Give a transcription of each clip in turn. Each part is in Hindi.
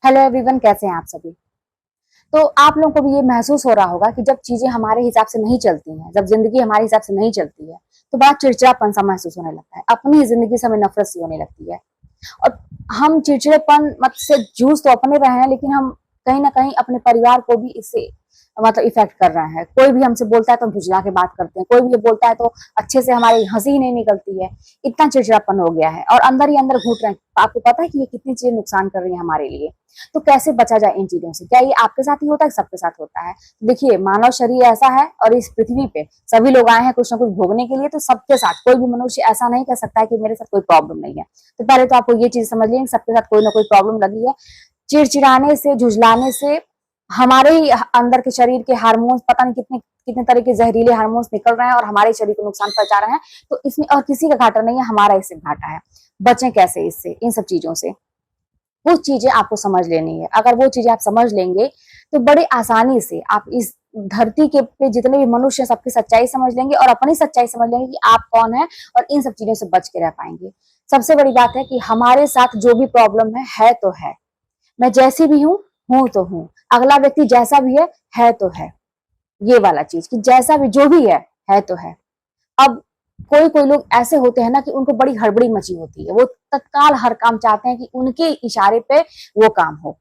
हेलो एवरीवन, कैसे हैं आप सभी। तो आप लोगों को भी ये महसूस हो रहा होगा कि जब चीजें हमारे हिसाब से नहीं चलती हैं, जब जिंदगी हमारे हिसाब से नहीं चलती है, तो बड़ा चिड़चिड़ापन सा महसूस होने लगता है, अपनी ही जिंदगी से हमें नफरत सी होने लगती है। और हम चिड़चिड़ेपन मत से जूझ तो अपने रहे हैं, लेकिन हम कहीं ना कहीं अपने परिवार को भी इससे इफेक्ट कर रहा है। कोई भी हमसे बोलता है तो हम झुठला के बात करते हैं, कोई भी ये बोलता है तो अच्छे से हमारी हंसी ही नहीं निकलती है। इतना चिड़चिड़ापन हो गया है और अंदर ही अंदर घुट रहे हैं। आपको पता है कि ये कितनी चीजें नुकसान कर रही है हमारे लिए। तो कैसे बचा जाए इन चीजों से? क्या ये आपके साथ ही होता है, सबके साथ होता है? देखिए, मानव शरीर ऐसा है और इस पृथ्वी पे सभी लोग आए हैं कुछ ना कुछ भोगने के लिए, तो सबके साथ कोई भी मनुष्य ऐसा नहीं कह सकता है कि मेरे साथ कोई प्रॉब्लम नहीं है। तो पहले तो आपको ये चीज समझ लें, सबके साथ कोई ना कोई प्रॉब्लम लगी है। चिड़चिड़ाने से, झुझलाने से हमारे ही अंदर के शरीर के हार्मोन्स, पता नहीं कितने कितने तरह के जहरीले हार्मोन्स निकल रहे हैं और हमारे शरीर को नुकसान पहुंचा रहे हैं। तो इसमें और किसी का घाटा नहीं है, हमारा इससे घाटा है। बचें कैसे इससे, इन सब चीजों से? कुछ चीजें आपको समझ लेनी है। अगर वो चीजें आप समझ लेंगे तो बड़ी आसानी से आप इस धरती के पे जितने भी मनुष्य हैं सबकी सच्चाई समझ लेंगे और अपनी सच्चाई समझ लेंगे कि आप कौन है, और इन सब चीजों से बच के रह पाएंगे। सबसे बड़ी बात है कि हमारे साथ जो भी प्रॉब्लम है तो है। मैं जैसी भी हूं तो हूं। अगला व्यक्ति जैसा भी है तो है। ये वाला चीज कि जैसा भी जो भी है तो है। अब कोई कोई लोग ऐसे होते हैं ना कि उनको बड़ी हड़बड़ी मची होती है, वो तत्काल हर काम चाहते हैं कि उनके इशारे पे वो काम हो।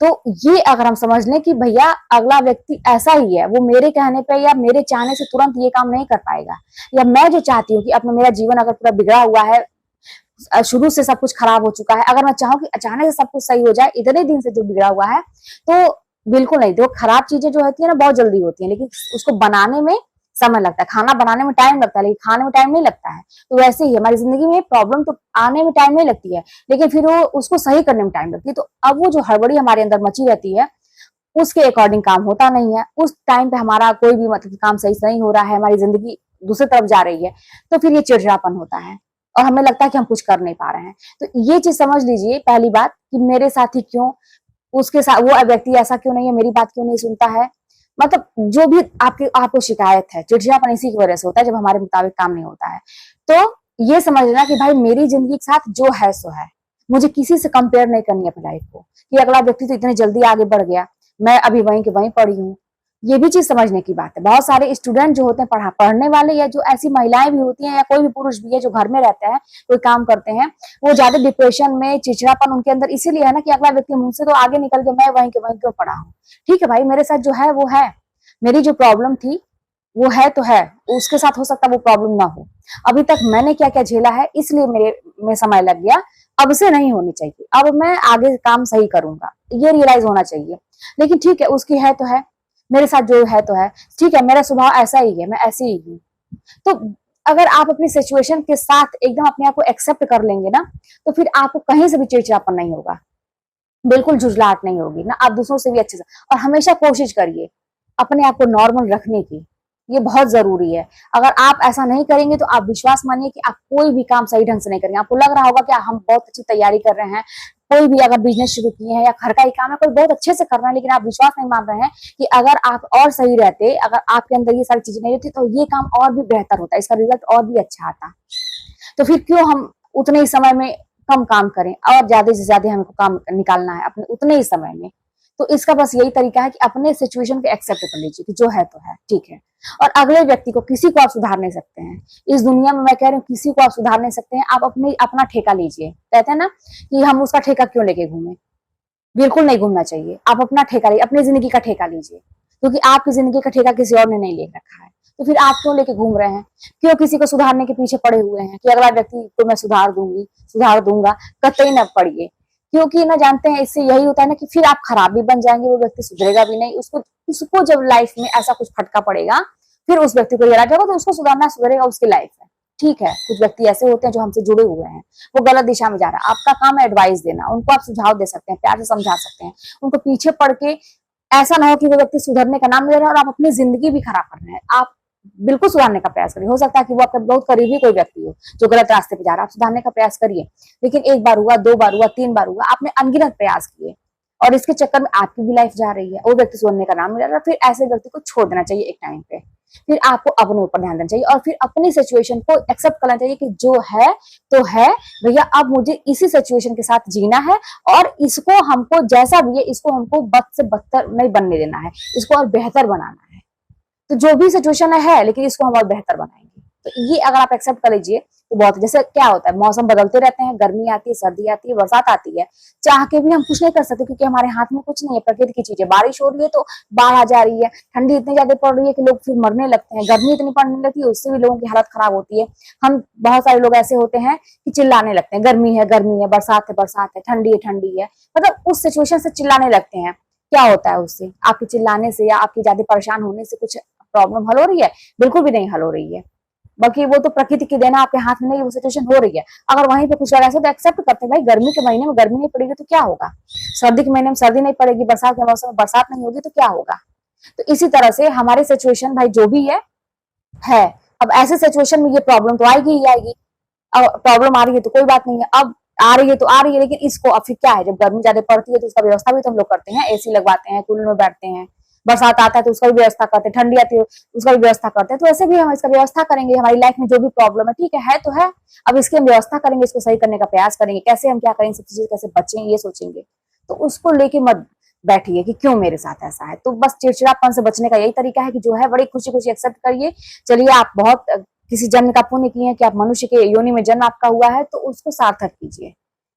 तो ये अगर हम समझ लें कि भैया अगला व्यक्ति ऐसा ही है, वो मेरे कहने पे या मेरे चाहने से तुरंत ये काम नहीं कर पाएगा, या मैं जो चाहती हूँ कि अपना मेरा जीवन अगर पूरा बिगड़ा हुआ है, शुरू से सब कुछ खराब हो चुका है, अगर मैं चाहूँ कि अचानक से सब कुछ सही हो जाए, इतने दिन से जो बिगड़ा हुआ है, तो बिल्कुल नहीं। देखो, खराब चीजें जो होती है ना बहुत जल्दी होती है, लेकिन उसको बनाने में समय लगता है। खाना बनाने में टाइम लगता है लेकिन खाने में टाइम नहीं लगता है। तो वैसे ही हमारी जिंदगी में प्रॉब्लम तो आने में टाइम नहीं लगती है, लेकिन फिर वो उसको सही करने में टाइम लगती है। तो अब वो जो हड़बड़ी हमारे अंदर मची रहती है, उसके अकॉर्डिंग काम होता नहीं है। उस टाइम पे हमारा कोई भी काम सही से नहीं हो रहा है, हमारी जिंदगी दूसरी तरफ जा रही है, तो फिर ये चिड़चिड़ापन होता है और हमें लगता है कि हम कुछ कर नहीं पा रहे हैं। तो ये चीज समझ लीजिए, पहली बात कि मेरे साथ ही क्यों, उसके साथ वो व्यक्ति ऐसा क्यों नहीं है, मेरी बात क्यों नहीं सुनता है। मतलब जो भी आपको शिकायत है, चिड़चिड़ापन इसी की वजह से होता है जब हमारे मुताबिक काम नहीं होता है। तो ये समझ लेना कि भाई मेरी जिंदगी के साथ जो है सो है। मुझे किसी से कंपेयर नहीं करनी है अपनी लाइफ को कि अगला व्यक्ति तो इतने जल्दी आगे बढ़ गया, मैं अभी वहीं के वहीं पड़ी हूँ। ये भी चीज समझने की बात है। बहुत सारे स्टूडेंट जो होते हैं, पढ़ने वाले, या जो ऐसी महिलाएं भी होती हैं या कोई भी पुरुष भी है जो घर में रहते हैं, कोई काम करते हैं, वो ज्यादा डिप्रेशन में, चिड़चिड़ापन उनके अंदर इसीलिए है ना कि अगला व्यक्ति मुझसे तो आगे निकल के मैं वहीं के वहीं क्यों पड़ा हूँ। ठीक है भाई, मेरे साथ जो है वो है। मेरी जो प्रॉब्लम थी वो है तो है, उसके साथ हो सकता है वो प्रॉब्लम ना हो। अभी तक मैंने क्या क्या झेला है, इसलिए मेरे में समय लग गया। अब से नहीं होनी चाहिए, अब मैं आगे काम सही करूंगा, ये रियलाइज होना चाहिए। लेकिन ठीक है, उसकी है तो है, मेरे साथ जो है तो है। ठीक है, मेरा स्वभाव ऐसा ही है, मैं ऐसी ही हूँ। तो अगर आप अपनी सिचुएशन के साथ एकदम अपने आप को एक्सेप्ट कर लेंगे ना, तो फिर आपको कहीं से भी चिड़चिड़ापन नहीं होगा, बिल्कुल झुझलाहट नहीं होगी ना। आप दूसरों से भी अच्छे से, और हमेशा कोशिश करिए अपने आप को नॉर्मल रखने की। ये बहुत जरूरी है। अगर आप ऐसा नहीं करेंगे तो आप विश्वास मानिए कि आप कोई भी काम सही ढंग से नहीं करेंगे। आपको लग रहा होगा कि हम बहुत अच्छी तैयारी कर रहे हैं, कोई भी अगर बिजनेस शुरू किए हैं या घर का ही काम है, कोई बहुत अच्छे से कर रहा है, लेकिन आप विश्वास नहीं मान रहे हैं कि अगर आप और सही रहते, अगर आपके अंदर ये सारी चीजें नहीं होती, तो ये काम और भी बेहतर होता, इसका रिजल्ट और भी अच्छा आता। तो फिर क्यों हम उतने ही समय में कम काम करें और ज्यादा से ज्यादा हमको काम निकालना है अपने उतने ही समय में। तो इसका बस यही तरीका है कि अपने सिचुएशन को एक्सेप्ट कर लीजिए कि जो है तो है, ठीक है। और अगले व्यक्ति को, किसी को आप सुधार नहीं सकते हैं इस दुनिया में। मैं कह रही हूँ किसी को आप सुधार नहीं सकते हैं। आप अपना ठेका लीजिए। कहते हैं ना कि हम उसका ठेका क्यों लेके घूमें, बिल्कुल नहीं घूमना चाहिए। आप अपना ठेका लीजिए, अपनी जिंदगी का ठेका लीजिए, क्योंकि आपकी जिंदगी का ठेका किसी और ने नहीं ले रखा है। तो फिर आप क्यों लेके घूम रहे हैं, क्यों किसी को सुधारने के पीछे पड़े हुए हैं कि अगला व्यक्ति को मैं सुधार दूंगी, सुधार दूंगा। कतई न पड़िए, क्योंकि ना जानते हैं इससे यही होता है ना कि फिर आप खराब भी बन जाएंगे, वो व्यक्ति सुधरेगा भी नहीं। उसको जब लाइफ में ऐसा कुछ फटका पड़ेगा, फिर उस व्यक्ति को रियलाइज होगा, तो उसको सुधारना, सुधरेगा, उसकी लाइफ है। ठीक है, कुछ व्यक्ति ऐसे होते हैं जो हमसे जुड़े हुए हैं, वो गलत दिशा में जा रहा है, आपका काम है एडवाइस देना, उनको आप सुझाव दे सकते हैं, प्यार से समझा सकते हैं। उनको पीछे पड़ के ऐसा ना हो कि वो व्यक्ति सुधरने का नाम ले रहा है और आप अपनी जिंदगी भी खराब कर रहे हैं। आप बिल्कुल सुधारने का प्रयास करिए। हो सकता है कि वो आपका बहुत करीबी कोई व्यक्ति हो जो गलत रास्ते पे जा रहा है, आप सुधारने का प्रयास करिए। लेकिन एक बार हुआ, दो बार हुआ, तीन बार हुआ, आपने अनगिनत प्रयास किए और इसके चक्कर में आपकी भी लाइफ जा रही है, वो व्यक्ति सुधरने का नाम नहीं ले रहा, फिर ऐसे व्यक्ति को छोड़ देना चाहिए एक टाइम पे। फिर आपको अपने ऊपर ध्यान देना चाहिए और फिर अपनी सिचुएशन को एक्सेप्ट करना चाहिए कि जो है तो है भैया, अब मुझे इसी सिचुएशन के साथ जीना है और इसको हमको जैसा भी है इसको हमको बद से बदतर नहीं बनने देना है, इसको और बेहतर बनाना है। तो जो भी सिचुएशन है लेकिन इसको हम और बेहतर बनाएंगे। तो ये अगर आप एक्सेप्ट कर लीजिए तो बहुत, जैसे क्या होता है मौसम बदलते रहते हैं, गर्मी आती है, सर्दी आती है, बरसात आती है, चाह के भी हम कुछ नहीं कर सकते क्योंकि हमारे हाथ में कुछ नहीं है, प्रकृति की चीजें। बारिश हो रही है तो बाढ़ आ जा रही है, ठंडी इतनी ज्यादा पड़ रही है कि लोग फिर मरने लगते हैं, गर्मी इतनी पड़ने लगती है उससे भी लोगों की हालत खराब होती है। हम बहुत सारे लोग ऐसे होते हैं कि चिल्लाने लगते हैं, गर्मी है गर्मी है, बरसात है बरसात है, ठंडी है ठंडी है, मतलब उस सिचुएशन से चिल्लाने लगते हैं। क्या होता है उससे? आपके चिल्लाने से या आपकी ज्यादा परेशान होने से कुछ प्रॉब्लम हल हो रही है? बिल्कुल भी नहीं हल हो रही है, बल्कि वो तो प्रकृति की देना, आपके हाथ में नहीं, वो सिचुएशन हो रही है। अगर वहीं पे कुछ और ऐसे तो एक्सेप्ट करते हैं भाई, गर्मी के महीने में गर्मी नहीं पड़ेगी तो क्या होगा, सर्दी के महीने में सर्दी नहीं पड़ेगी, बरसात के मौसम में बरसात नहीं होगी तो क्या होगा। तो इसी तरह से हमारी सिचुएशन भाई जो भी है। अब ऐसे सिचुएशन में ये प्रॉब्लम तो आएगी ही आएगी। अब प्रॉब्लम आ रही है तो कोई बात नहीं है, अब आ रही है तो आ रही है, लेकिन इसको अब फिर क्या है, जब गर्मी ज्यादा पड़ती है तो उसका व्यवस्था भी तो हम लोग करते हैं, एसी लगवाते हैं, कूलर में बैठते हैं, बरसात आता है तो उसका भी व्यवस्था करते हैं, ठंडी आती है उसका भी व्यवस्था करते हैं। तो ऐसे भी हम इसका व्यवस्था करेंगे। हमारी लाइफ में जो भी प्रॉब्लम है, ठीक है तो है, अब इसकी हम व्यवस्था करेंगे, इसको सही करने का प्रयास करेंगे, कैसे हम क्या करेंगे, सब चीजें कैसे बचें ये सोचेंगे। तो उसको लेके मत बैठिए कि क्यों मेरे साथ ऐसा है। तो बस चिड़चिड़ापन से बचने का यही तरीका है कि जो है बड़ी खुशी खुशी एक्सेप्ट करिए। चलिए, आप बहुत किसी जन्म का पुण्य किए हैं कि आप मनुष्य के योनि में जन्म आपका हुआ है, तो उसको सार्थक कीजिए।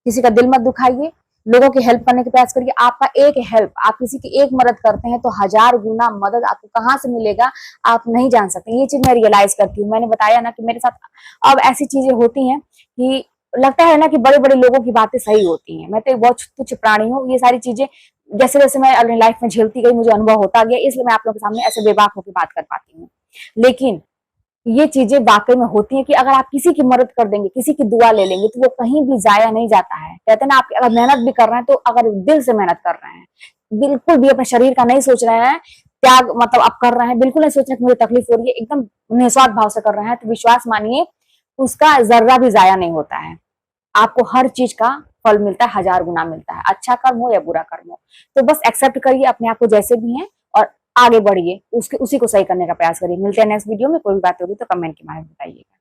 किसी का दिल मत दुखाइए, लोगों की हेल्प करने का प्रयास करिए। आपका एक हेल्प, आप किसी की एक मदद करते हैं तो 1000 गुना मदद आपको कहाँ से मिलेगा आप नहीं जान सकते। ये चीज मैं रियलाइज करती हूँ। मैंने बताया ना कि मेरे साथ अब ऐसी चीजें होती हैं कि लगता है ना कि बड़े बड़े लोगों की बातें सही होती हैं। मैं तो एक बहुत तुच्छ प्राणी हूँ। ये सारी चीजें जैसे जैसे मैं अपनी लाइफ में झेलती गई, मुझे अनुभव होता गया, इसलिए मैं आप लोगों के सामने ऐसे बेबाक होकर बात कर पाती हूँ। लेकिन ये चीजें वाकई में होती हैं कि अगर आप किसी की मदद कर देंगे, किसी की दुआ ले लेंगे, तो वो कहीं भी जाया नहीं जाता है। कहते हैं ना, आप अगर मेहनत भी कर रहे हैं तो अगर दिल से मेहनत कर रहे हैं, बिल्कुल भी अपने शरीर का नहीं सोच रहे हैं, त्याग मतलब आप कर रहे हैं, बिल्कुल नहीं सोच रहे कि मुझे तकलीफ हो रही है, एकदम निस्वार्थ भाव से कर रहे हैं, तो विश्वास मानिए उसका जर्रा भी जाया नहीं होता है। आपको हर चीज का फल मिलता है, 1000 गुना मिलता है, अच्छा कर्म हो या बुरा कर्म हो। तो बस एक्सेप्ट करिए अपने आप को जैसे भी हैं और आगे बढ़िए, उसी को सही करने का प्रयास करिए। मिलते हैं नेक्स्ट वीडियो में। कोई बात होगी तो कमेंट के माध्यम बताइएगा।